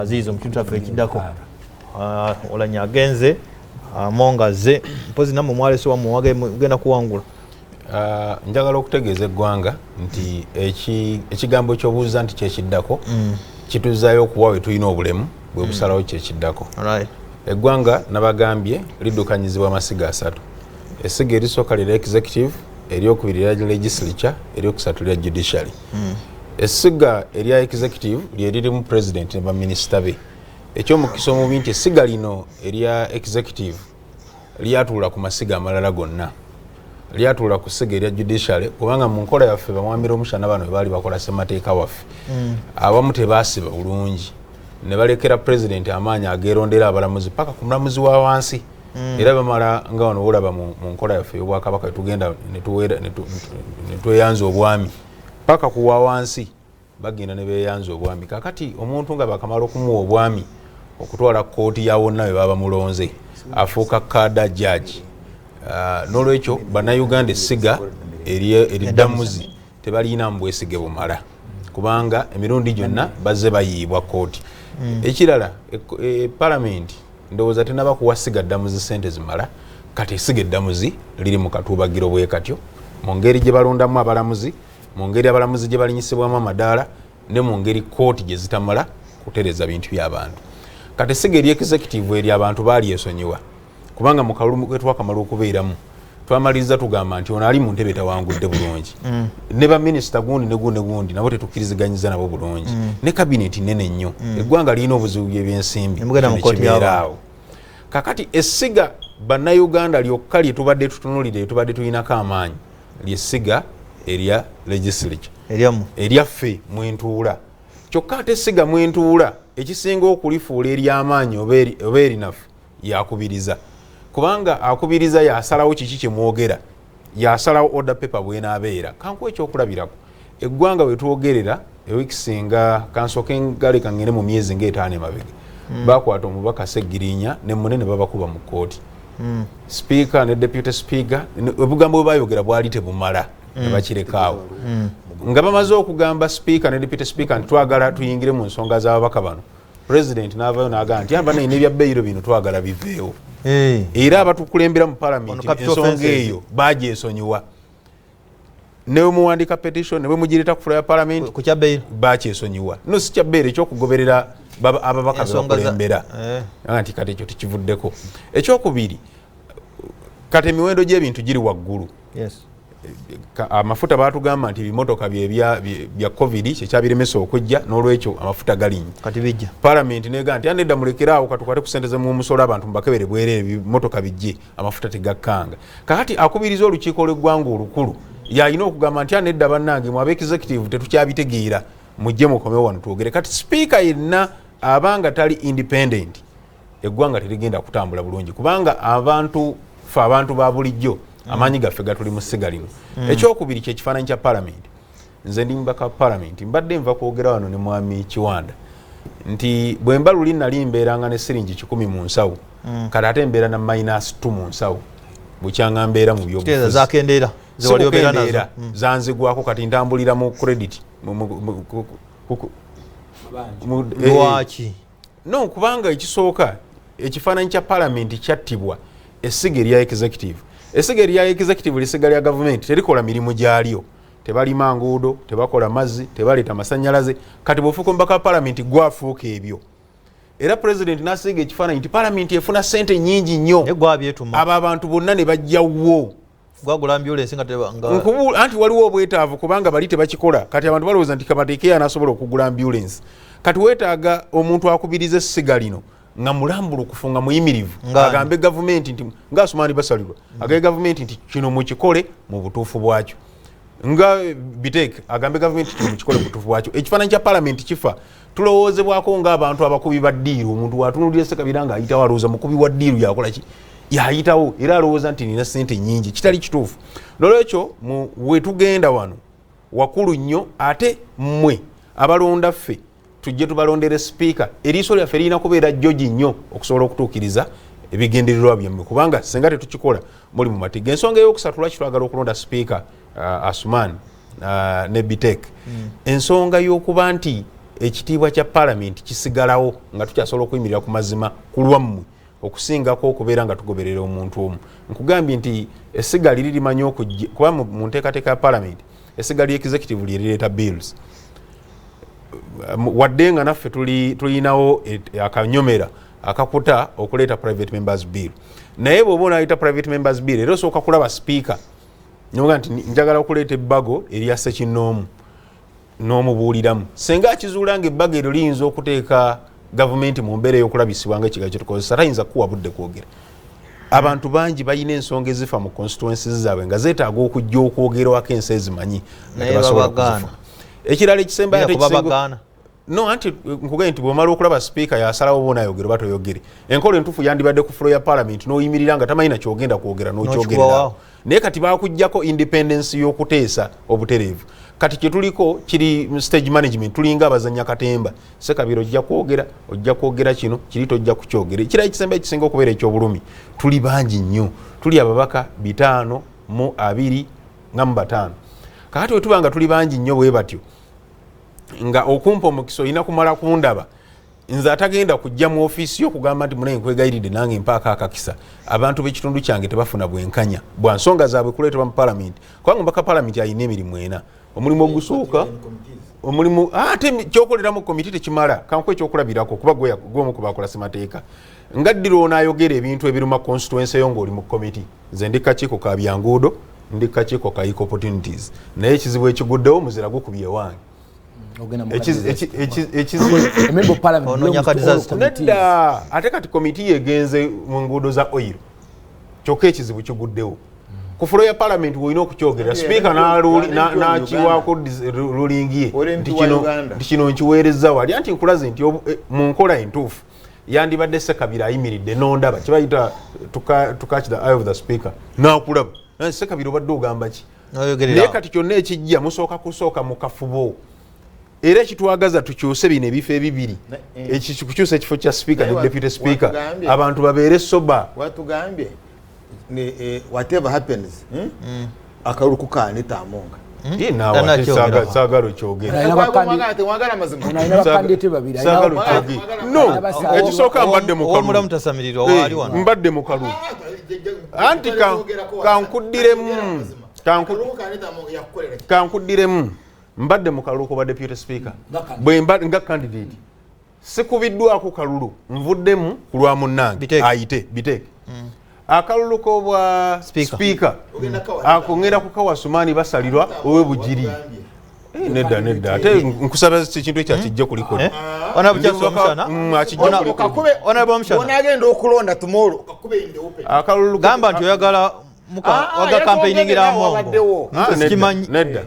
Azizo mkintu afe kidako olanya agenze mongaze mpozi namwe mwale so wamuwage genda kuwangula njagala okutegeeza eggwanga nti ekigambo ky'obuuza nti kyekiddako kituzaayo okuwa we tulina obulemu bwe busalawo kyekiddako. Eggwanga nabagambye liddukanyizibwa amasiga asatu. Essiga erisooka lya executive, eryokubiri lya legislature, eryokusatu lya judiciary. Essiga erya executive lye lirimu president ne baminisita be. Ekyomukisa omubi nti essiga lino erya executive lyatuula ku masiga amalala gonna. Lyatuula ku ssiga erya judiciary kubanga mu nkola yaffe bamwamira omushana bano baali bakola ssemateeka waffe. Abamu tebaasiba bulungi ne balekera president amaanyi ageerondera abalamuzi paka ku mulamuzi wa wansi. Era bamala nga wano olaba mu nkola yaffe y'Obwakabaka tugenda ne tweyanza obwami paka kuwa wansi bagenda ne beeyanza obwami. Kakati omuntu nga bakamala okumuwa obwami okutwala kooti ya wonna we baba mulonze afuuka kaada judge. N'olwekyo bannayuganda essiga eriddamuzi tebaliina mbwesige bumala kubanga emirundi gyonna bazze bayiibwa kooti. Ekirala Palamenti ndowooza tenaba kuwa ssiga ddamuzi ssente zimala kati essiga eddamuzi liri mu katuubagiro bwe katyo mu ngeri gye balondamu abalamuzi, mu ngeri abalamuzi gye balinyisibwamu amadaala ne mu ngeri kooti gye zitamala kutereza bintu by'abantu. Kati essiga eri executive eri abantu baali esonyiwa kubanga mu kalulu kwe twakamala okubeeramu twamaliriza tugamba nti ono ali mu ntebe tawangudde bulungi. Ne baminisita gundi ne gundi nabo tetukkiriziganyiza nabo bulungi. Ne kabineti nnene nnyo. Eggwanga lirina obuzibu by'ebyensimbi. Kakati essiga bannayuganda lyokka lye tubadde tutunulire tubadde tulinako amaanyi ly'essiga erya legislature eryaffe mwentuula. Kyokka ate essiga mwentuula ekisinga okulifuula ery'amaanyi oba erinaffe yakubiriza kubanga akubiriza yasalawo kiki kye mwogera, yasalawo order paper bw'enaabeera. Kankuwa ekyokulabirako eggwanga we twogerera ewiiki singa kansooke ngaleka ngende mu myezi ng'etaano emabega bakwata omubaka Sseggirinya ne munene babakuba mu kkooti. Speaker ne deputy speaker obugambo bwe bayogera bwali tebumala ne bakirekaawo. Nga bamaze okugamba speaker ne deputy speaker nti twagala tuyingire mu nsonga z'ababaka bano, president n'avaayo n'agamba nti aba n'ebya bbeeyiro bino twagala biveewo. Era abatukulembera mu Palamenti ensonga eyo bagyesonyiwa. Ne bwe muwandika petition ne bwe mugireta ku ya Palamenti ku kyabbeeyiro bakyesonyiwa. No si kyabbeeyiro ekyokugoberera ababaka bakulembera nti kati ekyo tekivuddeko. Ekyokubiri kati emiwendo gy'ebintu giri waggulu. Amafuta baatugamba nti ebimotoka bya covid kyekyabiremesa okujja n'olwekyo amafuta galinnya kati bijja. Palamenti negamba nti anedda mulekeraawo katukwate ku ssente mu musolo abantu mbakebere bwerere ebimotoka bijje amafuta tegakkanga. Kakati akubiriza olukiiko lw'eggwanga olukulu yalina okugamba nti anedda bannange mu ab'executive tetukyabitegeera mujje mukomewo wano twogere. Kati sipiika yenna abanga tali independent eggwanga terigenda kutambula bulungi kubanga abantu ba bulijjo amaanyi gaffe gatuli mu ssiga lino. Ekyokubiri kyekifaananyi kya Palamenti. Nze ndi mbaka wa Palamenti mbadde nva kwogera wano ne mwami Kiwanda nti bwe mba luli nali mbeeranga ne siringi 10 mu nsawo kati ate mbeera na -2 mu nsawo bukyanga mbeera mu byobufuzi zakendeera zewali obeera nazo zanzigwako kati ntambulira mu credit lwaki no kubanga ekisooka ekifaananyi kya Palamenti kyattibwa essiga erya executive. Essiga erya executive lisiga lya gavumenti terikola mirimu gyalyo, tebalima nguudo, tebakola mazzi, tebaleeta masannyalaze. Kati bw'ofuuka omubaka wa Palamenti gwafuuka ebyo. Era president n'asiiga ekifaananyi nti Palamenti efuna ssente nnyingi nnyo abo abantu bonna ne bajjawo gwagula ambulance nga anti waliwo obwetaavu kubanga bali tebakikola. Kati abantu balowooza nti Kabateeke anasobola okugula ambulance. Kati weetaaga omuntu akubiriza essiga lino nga mulambulukufu nga muyimirivu agambe gavumenti nti nga Asumaani basalirwa agambe gavumenti nti kino mukikole mu butuufu bwakyo, nga Biteeke agambe gavumenti kino mukikole mu butuufu bwakyo. Ekifaananyi kya Palamenti kifa tulowoozebwako ng'abantu abakubi ba ddiiru. Omuntu watunulira Ssekabira nga ayitawo alowooza mukubi wa ddiiru yakola ki yayitawo era alowooza nti nina ssente nnyingi, kitali kituufu. N'olwekyo we tugenda wano wakulu nnyo ate mmwe abalonda ffe tujje tubalondere speaker eriiso lyaffe lirina kubeera jjogi nnyo okusobola okutuukiriza ebigendererwa byammwe kubanga senga tetukikola muli mu matiga. Ensonga ey'okusatu lwaki twagala okulonda speaker Asumaani ne Biteeke ensonga y'okuba nti ekitiibwa kya Palamenti kisigalawo nga tukyasobola okuyimirira ku mazima ku lwammwe okusingako okubeera nga tugoberera omuntu omu. Nkugambye nti essiga liri limanyi okujja kuba mu nteekateeka ya Palamenti essiga lya executive lye lireeta bills. Wadde nga naffe tulinawo akanyomera akakuta okuleeta private members bill, naye bw'oba onaayita private members bill era osooka kulaba speaker noga nti njagala okuleeta ebbago erya Ssekinnoomu n'omubuuliramu. Senga akizuula nga ebbago eryo liyinza okuteeka gavumenti mu mbeera y'okulabisibwa nga ekiga kye tukozesa, tayinza kuwa budde kwogera. Abantu bangi balina ensonga ezifa mu constituencies zaabwe nga zeetaaga okujja okwogerwako ensi ezimanyi nga tebasobola kuzifa. Ekirala ekisembayo ate ekisinga no anti nkugambye nti bw'omala okulaba speaker yasalawo oba onaayogera oba toyogere. Enkola entuufu yandibadde ku floor ya Parliament n'oyimirira nga tamanyi na kyogenda kwogera n'okyogerera. Naye kati baakuggyako independence y'okuteesa obutereevu. Kati kye tuliko kiri stage management, tulinga abazannya katemba. Ssekabira ojja kwogera kino, kiri tojja kukyogera. Ekirala ekisembayo ekisinga okubeera eky'obulumi, tuli bangi nnyo. Tuli ababaka 525. Kakati bwe tuba nga tuli bangi nnyo bwe batyo nga okumpa omukisa olina kumala kundaba, nze atagenda kujja mu ofiisi y'okugamba nti munaye nkwegayiridde nange mpaako akakisa. Abantu b'ekitundu kyange tebafuna bwenkanya bwa nsonga zaabwe kuleetebwa mu Palamenti. Kubanga omubaka Palamenti alina emirimu ena. Omulimu ogusooka omulimu ate kyokoleramu komiti tekimala. Kankuwa ekyokulabirako kuba gw'omu ku bakola ssemateeka. Nga ddiiru onaayogera ebintu ebiruma constituency yo ng'oli mu komiti. Nze ndi kakiiko ka byanguudo, ndi kakiiko ka equal opportunities. Naye ekizibu ekiguddewo muzira gukubye wange. Nedda ate kati komiti yegenze mu nguudo za oil kyokka ekizibu kiguddewo ku fulo ya Palamenti olina okukyogera speaker n'akiwaako rulingi ye nti kino nkiweereza wali anti nkulaze nti mu nkola entuufu yandibadde Ssekabira ayimiridde n'ondaba kibayita to catch the eye of the speaker n'akulaba Ssekabira obadde ogamba ki naye kati kyonna ekijja musooka kusooka mu kafubo. Era kitwagaza tukyuse bino ebifo ebibiri ekikukyusa ekifo kya speaker ne deputy speaker abantu babeere soba watugambye whatever happens akalulu kukaanita amonga saagala okyogera no ekisooka mbadde mu kalulu anti kankuddiremu mbadde mu kalulu kuba deputy speaker bwe mbadde nga candidate sikubiddwako kalulu nvuddemu ku lwa munnange ayite biteeke akalulu k'obwa speaker akongera kukawa Asumaani basalirwa ow'ebugiri. Nedda ate nkusaba ekintu ekyo akijja kuliko onagenda okulonda tomorrow akalulu gamba nti oyagala waga campaigningira Mongo nedda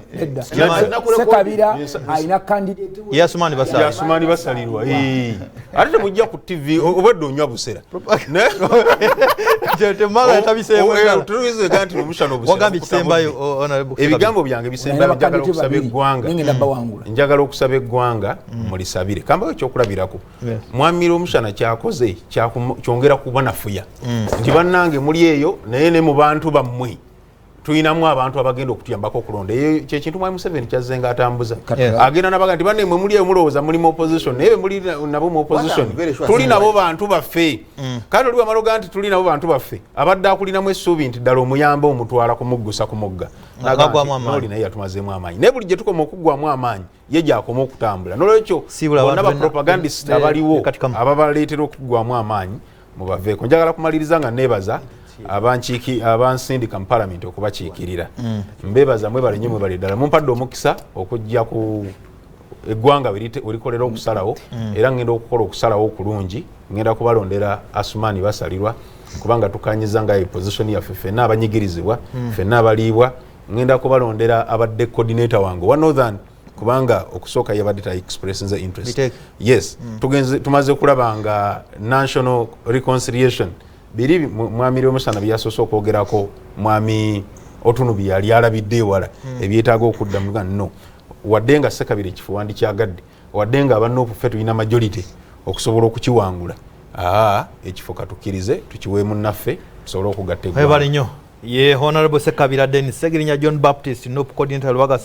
Ssekabira alina candidate ya Asumaani basalirwa ate temujja ku TV obadde onywa busera ebigambo byange bisembayo njagala okusaba eggwanga mulisabire kambayo ekyokulabirako mwamira omushana kyakoze kyongera kubanafuya nti bannange muli eyo naye ne mu bantu bammwe tulinamu abantu abagenda okutuyambako okulonda kyekintu mwami Museveni kyazze nga atambuza agenda nabaga nti banne mwe muli eyo mulowooza muli mu opposition naye muli nabo mu opposition tuli nabo bantu baffe kandi oli wamala ogaa nti tuli nabo bantu baffe abadde akulinamu essuubi nti ddala omuyamba omutwala kumuggusa ku mugga noli naye yatumazeemu amaanyi naye buli gye tukoma okuggwamu amaanyi ye gyakoma okutambula nolwekyo bonna bapropagandist abaliwo ababaleetera okuggwamu amaanyi mubaveeko. Njagala kumaliriza nga neebaza abansindika mu Palamenti okubakiikirira mbebaza mwebale nnyo mwebale ddala mumpadde omukisa okujja ku eggwanga werikolera okusalawo era ngenda okukola okusalawo okulungi ngenda kubalondera Asumaani basalirwa kubanga tukanyiza nga position yaffe ffenna abanyigirizibwa ffenna abaliibwa ngenda kubalondera abadde coordinator wange wa Northern kubanga okusooka yabadde ta express nze interest yes tumaze kulaba nga national reconciliation biri mwami Omusana byasoose okwogerako mwami Otunubi yali alabidde ewala ebyetaaga okuddamu no wadde nga Ssekabira ekifo wandikyagadde wadde nga abanoopu ffe tulina majority okusobola okukiwangula ekifo katukkirize tukiweemu naffe tusobole okugatta eggwanga. Ye Honorable Ssekabira Denis Ssekabira John Baptist Nope Coordinator Lwaga